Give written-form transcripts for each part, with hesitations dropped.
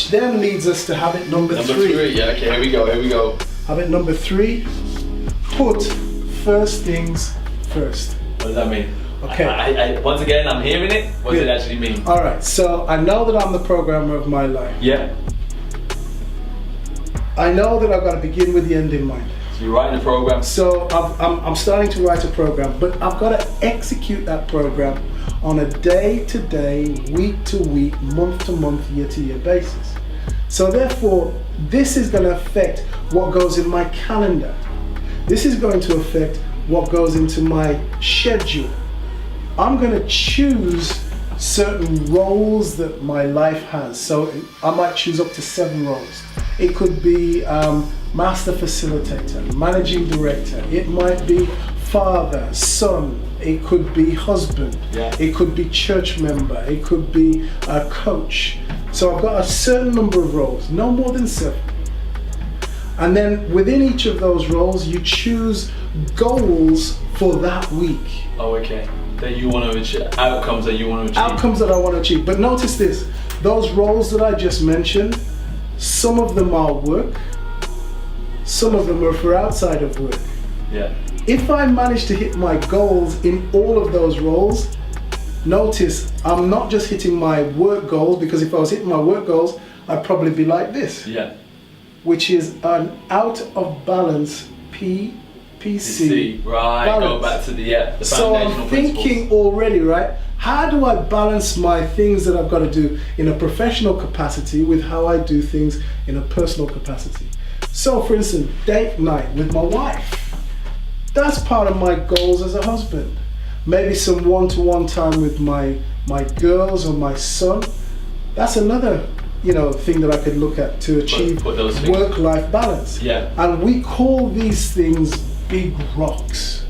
which then leads us to habit number Number three. three, yeah, okay, here we go. Habit number 3, put first things first. What does that mean? Okay. I once again, I'm hearing it. What does it Good. actually mean? All right, so I know that I'm the programmer of my life. Yeah. I know that I've got to begin with the end in mind. So you're writing a program. So I'm starting to write a program, but I've got to execute that program on a day-to-day, week-to-week, month-to-month, year-to-year basis. So therefore, this is going to affect what goes in my calendar. This is going to affect what goes into my schedule. I'm going to choose certain roles that my life has. So I might choose up to 7 roles. It could be master facilitator, managing director. It might be father, son. It could be husband. Yeah. It could be church member. It could be a coach. So I've got a certain number of roles, no more than 7. And then within each of those roles, you choose goals for that week. Oh, okay. That you want to achieve, outcomes that you want to achieve. Outcomes that I want to achieve. But notice this, those roles that I just mentioned, some of them are work, some of them are for outside of work. Yeah. If I manage to hit my goals in all of those roles, notice I'm not just hitting my work goals, because if I was hitting my work goals, I'd probably be like this. Yeah. Which is an out of balance PPC. Right, balance. go back to the foundational So I'm thinking already, right? How do I balance my things that I've got to do in a professional capacity with how I do things in a personal capacity? So for instance, date night with my wife. That's part of my goals as a husband. Maybe some one-to-one time with my girls or my son. That's another thing that I could look at to achieve Put those things. work-life balance. Yeah. And we call these things big rocks.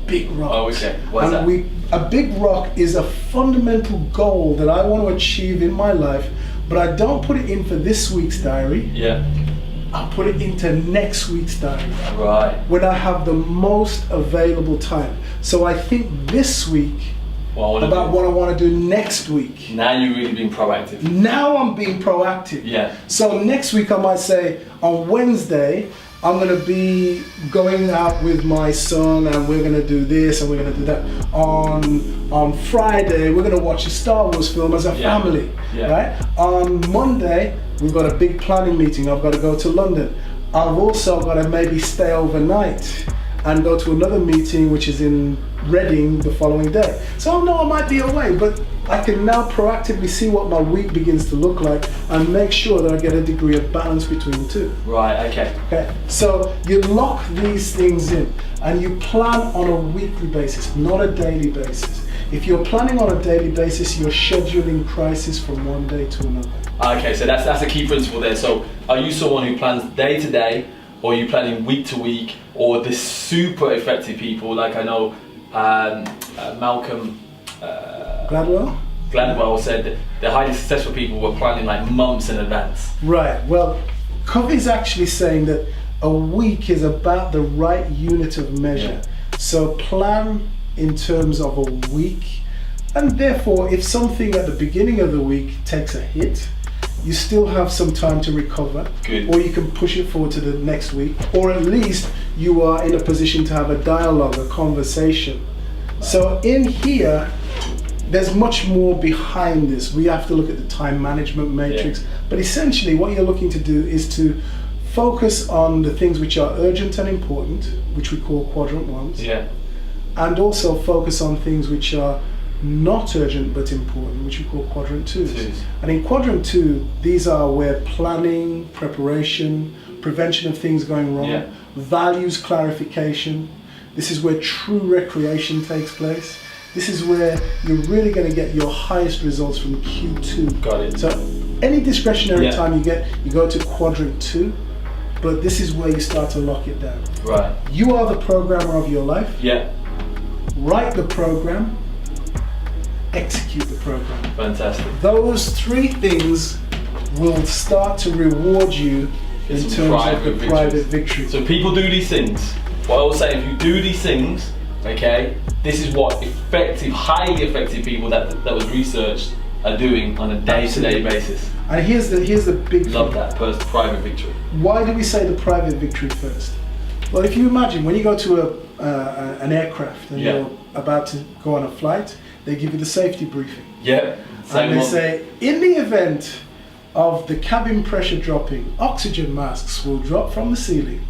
Big rocks. Oh, okay. What's that? A big rock is a fundamental goal that I want to achieve in my life, but I don't put it in for this week's diary. Yeah. I put it into next week's diary. Right. When I have the most available time. So I think this week about what I want to do next week. Now you're really being proactive. Now I'm being proactive. Yeah. So next week I might say, on Wednesday, I'm going to be going out with my son and we're going to do this and we're going to do that. On Friday, we're going to watch a Star Wars film as a family, right? On Monday, we've got a big planning meeting. I've got to go to London. I've also got to maybe stay overnight and go to another meeting which is in Reading the following day. So I know I might be away, but I can now proactively see what my week begins to look like and make sure that I get a degree of balance between the two. Right, okay. Okay, so you lock these things in and you plan on a weekly basis, not a daily basis. If you're planning on a daily basis, you're scheduling crisis from one day to another. Okay, so that's a key principle there. So are you someone who plans day to day, or are you planning week to week, or the super effective people like I know Malcolm Gladwell said that the highly successful people were planning like months in advance. Right, well, Covey's actually saying that a week is about the right unit of measure. Yeah. So plan in terms of a week, and therefore if something at the beginning of the week takes a hit, you still have some time to recover. Good. Or you can push it forward to the next week, or at least you are in a position to have a dialogue, a conversation. So in here, there's much more behind this. We have to look at the time management matrix, but essentially what you're looking to do is to focus on the things which are urgent and important, which we call quadrant ones, and also focus on things which are not urgent but important, which we call quadrant twos. And in quadrant 2, these are where planning, preparation, prevention of things going wrong, values clarification. This is where true recreation takes place. This is where you're really going to get your highest results from Q2. Got it. So any discretionary time you get, you go to quadrant 2, but this is where you start to lock it down. Right. You are the programmer of your life. Yeah. Write the program, execute the program. Fantastic. Those 3 things will start to reward you in terms of the private victory. So people do these things. What I was saying, if you do these things, okay, this is what effective, highly effective people that was researched are doing on a day-to-day basis. And here's the big Love thing. that first private victory. Why do we say the private victory first? Well, if you imagine when you go to an aircraft and Yeah. you're about to go on a flight, they give you the safety briefing. Yeah. Same And they one. say, in the event of the cabin pressure dropping, oxygen masks will drop from the ceiling.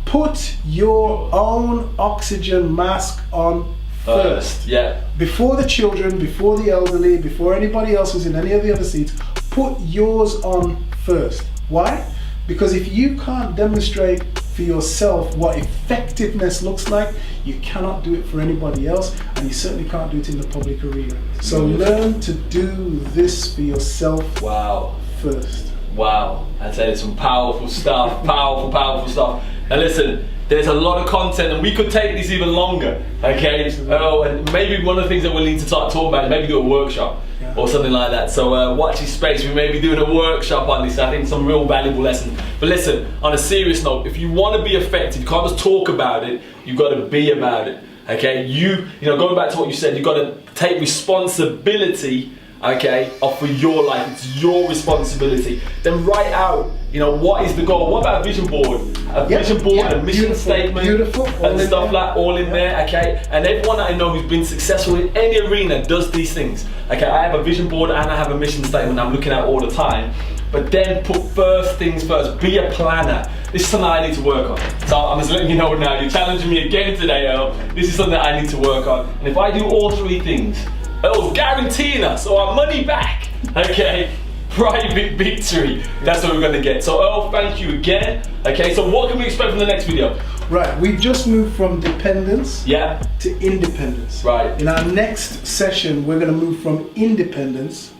Put your own oxygen mask on first. Yeah. Before the children, before the elderly, before anybody else who's in any of the other seats, put yours on first. Why? Because if you can't demonstrate for yourself what effectiveness looks like, you cannot do it for anybody else, and you certainly can't do it in the public arena. So learn to do this for yourself Wow. first. Wow. I tell you, some powerful stuff. Powerful stuff. Now listen, there's a lot of content, and we could take this even longer. Okay. Oh, and maybe one of the things that we'll need to start talking about is maybe do a workshop. Yeah. Or something like that. So watch your space. We may be doing a workshop on this. I think some real valuable lessons. But listen, on a serious note, if you want to be effective, you can't just talk about it. You've got to be about it. Okay. You know, going back to what you said, you've got to take responsibility. Okay, for your life. It's your responsibility. Then write out, you know, what is the goal? What about a vision board? A Yeah, vision board, yeah, a mission beautiful, statement, beautiful, all and in stuff there. like all in there. Okay, and everyone that I know who's been successful in any arena does these things. Okay, I have a vision board and I have a mission statement I'm looking at all the time. But then put first things first. Be a planner. This is something I need to work on. So I'm just letting you know now. You're challenging me again today, Earl. This is something that I need to work on. And if I do all three things, Earl's guaranteeing us our money back. Okay, private victory. That's what we're gonna get. So Earl, thank you again. Okay, so what can we expect from the next video? Right, we've just moved from dependence Yeah, to independence. right. In our next session, we're going to move from independence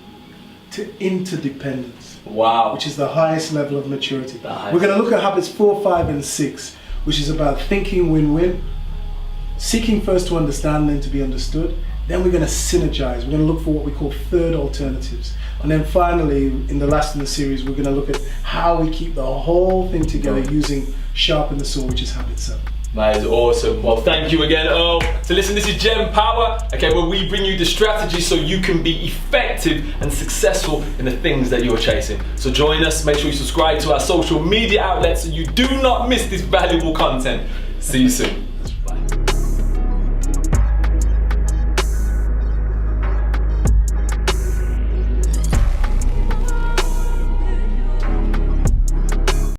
to interdependence, Wow. which is the highest level of maturity. The highest. We're going to look at habits 4, 5, and 6, which is about thinking win-win, seeking first to understand, then to be understood. Then we're going to synergize. We're going to look for what we call third alternatives. And then finally, in the last in the series, we're going to look at how we keep the whole thing together using Sharpen the Saw, which is habit 7. That is awesome. Well, thank you again, Earl. So listen, this is Gem Power, okay, where we bring you the strategy so you can be effective and successful in the things that you're chasing. So join us, make sure you subscribe to our social media outlets so you do not miss this valuable content. See you soon.